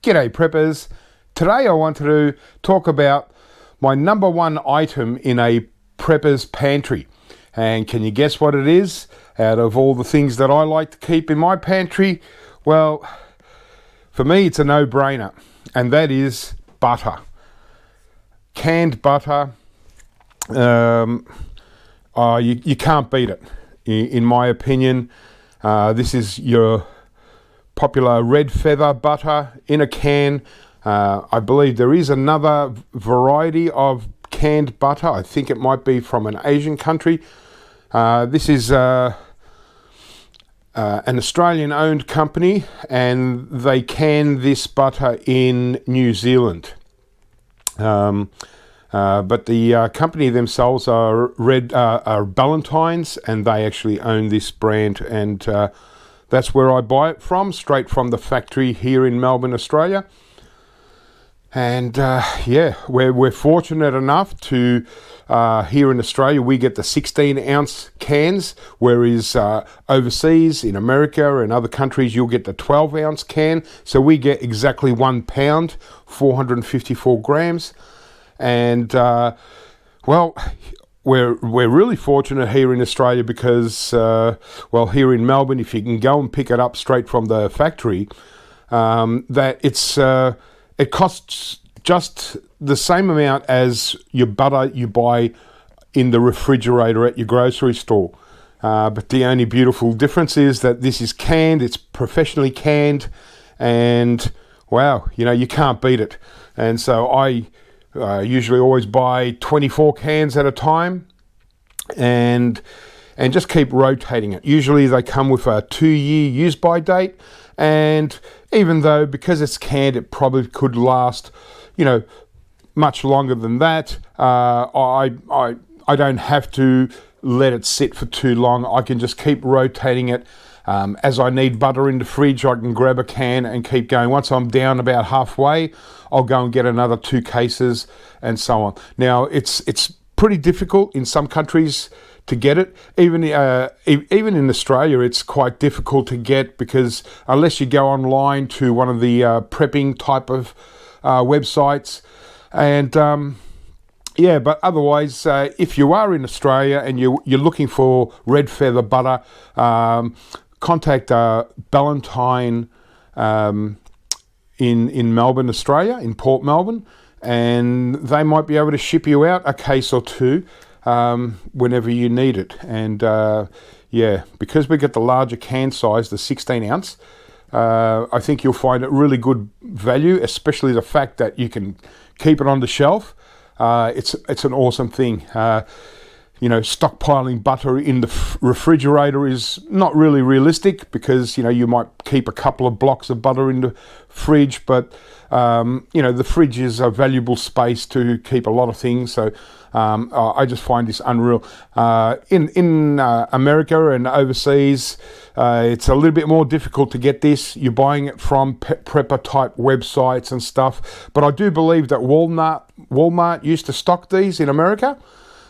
G'day preppers. Today I wanted to talk about my number one item in a prepper's pantry. And can you guess what it is? Out of all the things that I like to keep in my pantry, well, for me it's a no-brainer, and that is butter. Canned butter, you can't beat it, in my opinion. This is your popular red feather butter in a can. I believe there is another variety of canned butter. I think it might be from an Asian country. This is an Australian-owned company, and they can this butter in New Zealand. But the company themselves are Ballantynes, and they actually own this brand, and that's where I buy it from, straight from the factory here in Melbourne, Australia. And we're fortunate enough to, here in Australia, we get the 16-ounce cans, whereas overseas, in America and other countries, you'll get the 12-ounce can. So we get exactly 1 pound, 454 grams. And, we're really fortunate here in Australia because, here in Melbourne, if you can go and pick it up straight from the factory, that it costs just the same amount as your butter you buy in the refrigerator at your grocery store. But the only beautiful difference is that this is canned, it's professionally canned, and wow, you can't beat it. And so I usually always buy 24 cans at a time and just keep rotating it. Usually they come with a 2-year use by date, and even though because it's canned it probably could last much longer than that, I don't have to let it sit for too long. I can just keep rotating it. As I need butter in the fridge, I can grab a can and keep going. Once I'm down about halfway, I'll go and get another 2 cases and so on. Now, it's pretty difficult in some countries to get it. Even in Australia, it's quite difficult to get because unless you go online to one of the prepping type of websites, and but otherwise, if you are in Australia and you're looking for red feather butter, contact Ballantyne in Melbourne, Australia, in Port Melbourne, and they might be able to ship you out a case or 2 whenever you need it. And because we get the larger can size, the 16-ounce, I think you'll find it really good value, especially the fact that you can keep it on the shelf. It's an awesome thing. Stockpiling butter in the refrigerator is not really realistic because, you might keep a couple of blocks of butter in the fridge, but, the fridge is a valuable space to keep a lot of things. So I just find this unreal. In America and overseas, it's a little bit more difficult to get this. You're buying it from prepper type websites and stuff. But I do believe that Walmart used to stock these in America.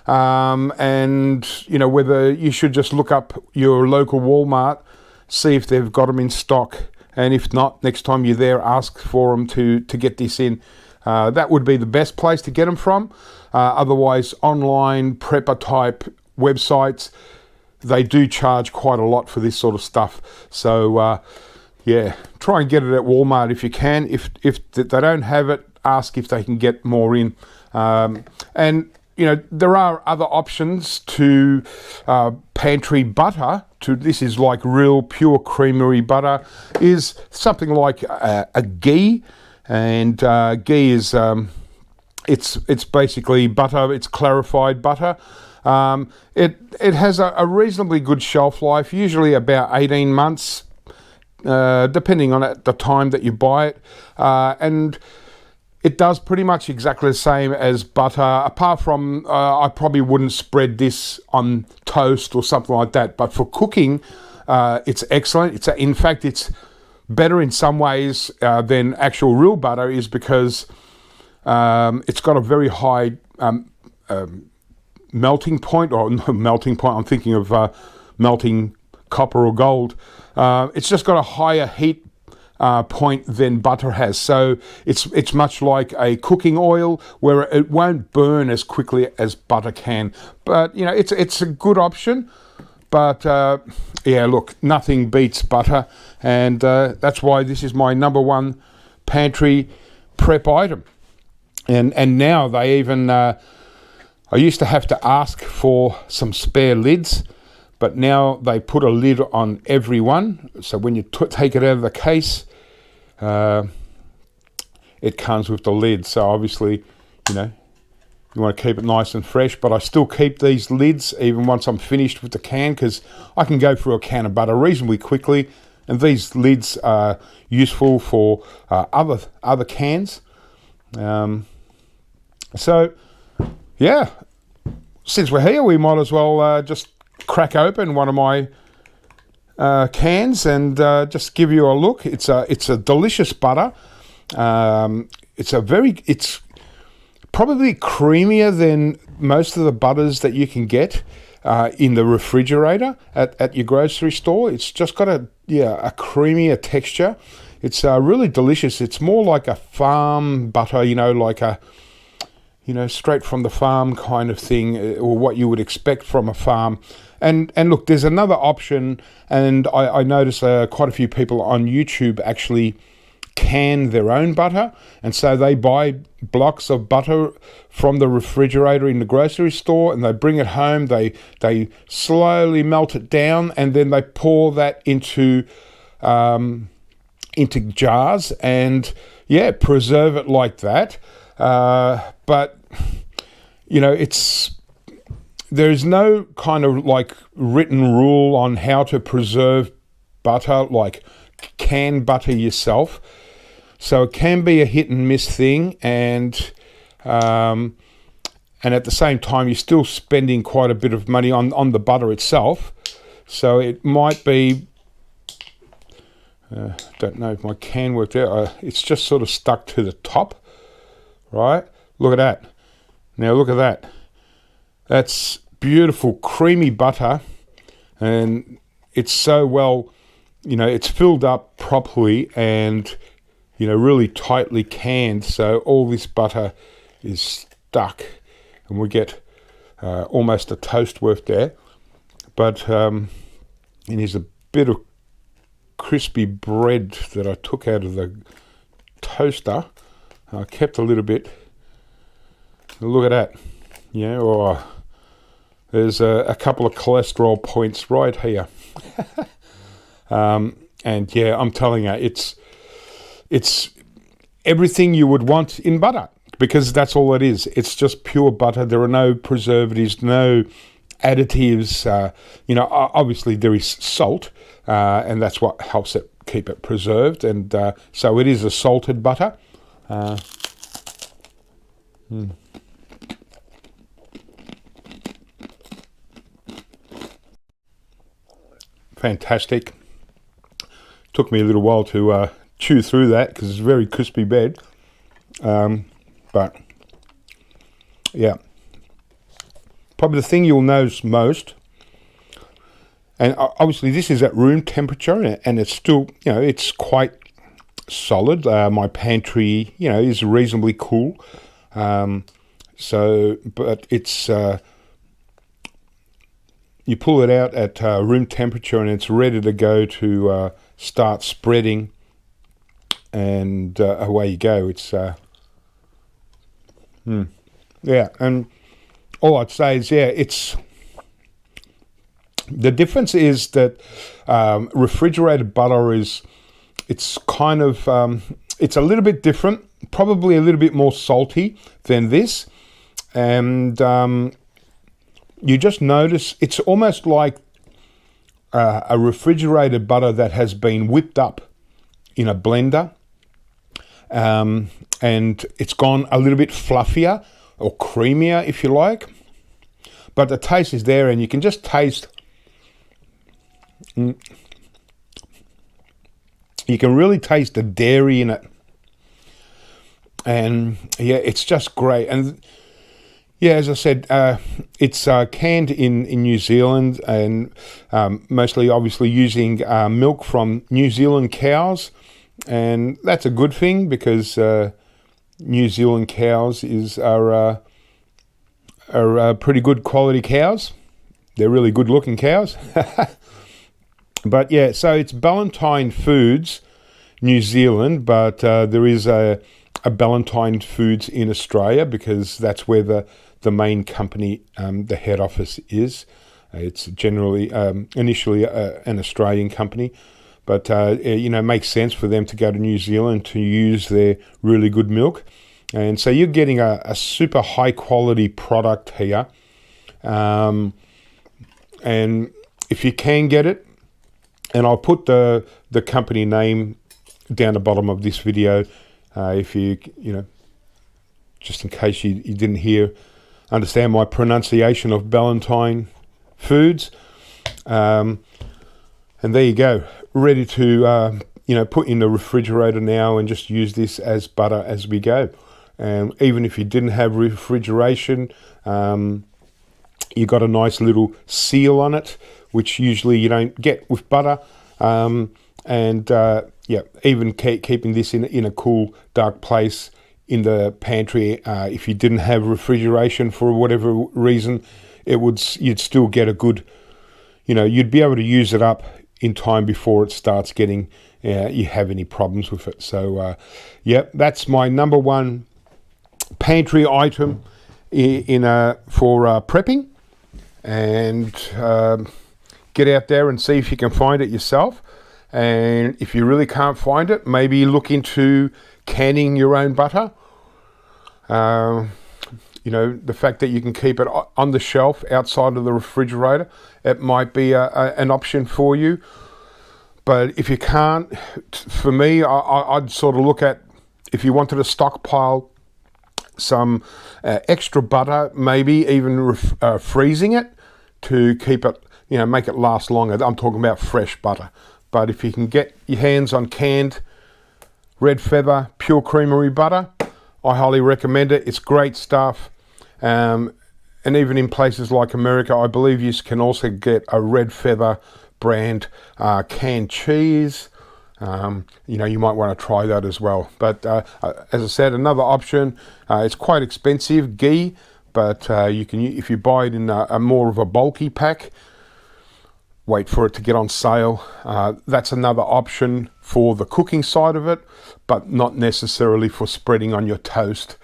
Whether you should just look up your local Walmart, see if they've got them in stock, and if not, next time you're there, ask for them to get this in. That would be the best place to get them from. Otherwise, online prepper type websites, they do charge quite a lot for this sort of stuff. So try and get it at Walmart if you can. If they don't have it, ask if they can get more in. There are other options to pantry butter. This is like real pure creamery butter, is something like a ghee, and ghee is it's basically butter. It's clarified butter. It has a reasonably good shelf life, usually about 18 months, depending on the time that you buy it, and it does pretty much exactly the same as butter, apart from I probably wouldn't spread this on toast or something like that. But for cooking, it's excellent. In fact, it's better in some ways than actual real butter, is because it's got a very high melting point, or no melting point. I'm thinking of melting copper or gold. It's just got a higher heat point than butter has. So it's much like a cooking oil where it won't burn as quickly as butter can. But you know, it's a good option. But yeah, look, nothing beats butter, and that's why this is my number one pantry prep item. And now they even I used to have to ask for some spare lids, but now they put a lid on every one. So when you take it out of the case, it comes with the lid. So obviously, you know, you want to keep it nice and fresh, but I still keep these lids even once I'm finished with the can, because I can go through a can of butter reasonably quickly, and these lids are useful for other cans. So yeah, since we're here, we might as well just crack open one of my cans and just give you a look. It's a delicious butter. It's probably creamier than most of the butters that you can get in the refrigerator at your grocery store. It's just got a creamier texture. It's really delicious. It's more like a farm butter, you know, like a, you know, straight from the farm kind of thing, or what you would expect from a farm. And look, there's another option, and I notice quite a few people on YouTube actually can their own butter, and so they buy blocks of butter from the refrigerator in the grocery store, and they bring it home. They slowly melt it down, and then they pour that into jars, and yeah, preserve it like that. But you know, there's no kind of like written rule on how to preserve butter, like can butter yourself. So it can be a hit and miss thing, and at the same time, you're still spending quite a bit of money on the butter itself. So it might be, don't know if my can worked out. It's just sort of stuck to the top, right? Look at that. Now look at that. That's beautiful, creamy butter, and it's so well, you know, it's filled up properly and, you know, really tightly canned. So all this butter is stuck, and we get almost a toast worth there. But and here's a bit of crispy bread that I took out of the toaster. I kept a little bit. Look at that. Yeah, or there's a couple of cholesterol points right here. And yeah, I'm telling you, it's everything you would want in butter, because that's all it is. It's just pure butter. There are no preservatives, no additives. You know, obviously there is salt, and that's what helps it keep it preserved. And so it is a salted butter. Fantastic. Took me a little while to chew through that because it's very crispy bread. But yeah, probably the thing you'll notice most, and obviously this is at room temperature, and it's still, you know, it's quite solid. My pantry, you know, is reasonably cool. So, but it's you pull it out at room temperature, and it's ready to go to start spreading, and away you go. It's yeah, and all I'd say is, yeah, it's the difference is that refrigerated butter it's kind of it's a little bit different, probably a little bit more salty than this, and you just notice it's almost like a refrigerated butter that has been whipped up in a blender, and it's gone a little bit fluffier or creamier, if you like, but the taste is there, and you can just taste. You can really taste the dairy in it, and yeah, it's just great. And yeah, as I said, it's canned in New Zealand, and mostly obviously using milk from New Zealand cows. and that's a good thing because New Zealand cows are pretty good quality cows. They're really good looking cows. But yeah, so it's Ballantyne Foods New Zealand, but there is a Ballantyne Foods in Australia because that's where the main company, the head office is. It's generally initially an Australian company, but it makes sense for them to go to New Zealand to use their really good milk. And so you're getting a super high quality product here. And if you can get it, and I'll put the company name down the bottom of this video, if you just in case you didn't understand my pronunciation of Ballantyne Foods. And there you go, ready to put in the refrigerator now and just use this as butter as we go. And even if you didn't have refrigeration, you got a nice little seal on it, which usually you don't get with butter. Even keeping this in a cool, dark place in the pantry, if you didn't have refrigeration for whatever reason, you'd still get a good, you'd be able to use it up in time before it starts getting, you have any problems with it. So, that's my number one pantry item for prepping. And get out there and see if you can find it yourself. And if you really can't find it, maybe look into canning your own butter. The fact that you can keep it on the shelf outside of the refrigerator, it might be an option for you. But if you can't, for me, I'd sort of look at, if you wanted to stockpile some extra butter, maybe even freezing it to keep it, make it last longer. I'm talking about fresh butter. But if you can get your hands on canned Red Feather Pure Creamery butter, I highly recommend it. It's great stuff. And even in places like America, I believe you can also get a Red Feather brand canned cheese. You might want to try that as well. But as I said, another option, it's quite expensive, ghee, but you can, if you buy it in a more of a bulky pack, wait for it to get on sale. That's another option for the cooking side of it, but not necessarily for spreading on your toast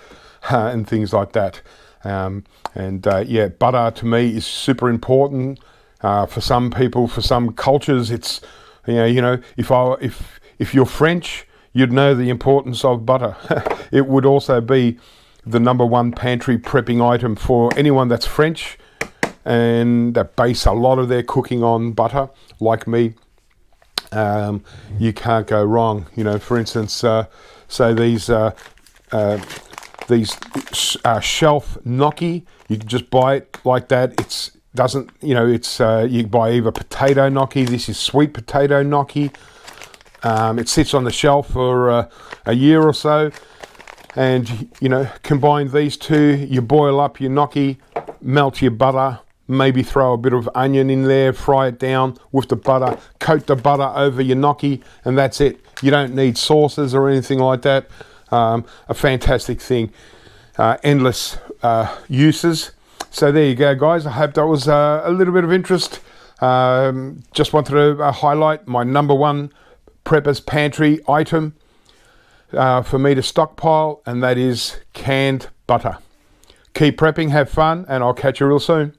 and things like that. Butter to me is super important. For some people, for some cultures, it's if you're French, you'd know the importance of butter. It would also be the number one pantry prepping item for anyone that's French and that base a lot of their cooking on butter, like me. You can't go wrong. For instance, so these shelf gnocchi, you can just buy it like that. You buy either potato gnocchi. This is sweet potato gnocchi. It sits on the shelf for a year or so, and combine these two. You boil up your gnocchi, melt your butter, maybe throw a bit of onion in there, fry it down with the butter, coat the butter over your gnocchi, and that's it. You don't need sauces or anything like that. A fantastic thing. Endless uses. So there you go, guys. I hope that was a little bit of interest. Just wanted to highlight my number one Prepper's Pantry item for me to stockpile, and that is canned butter. Keep prepping, have fun, and I'll catch you real soon.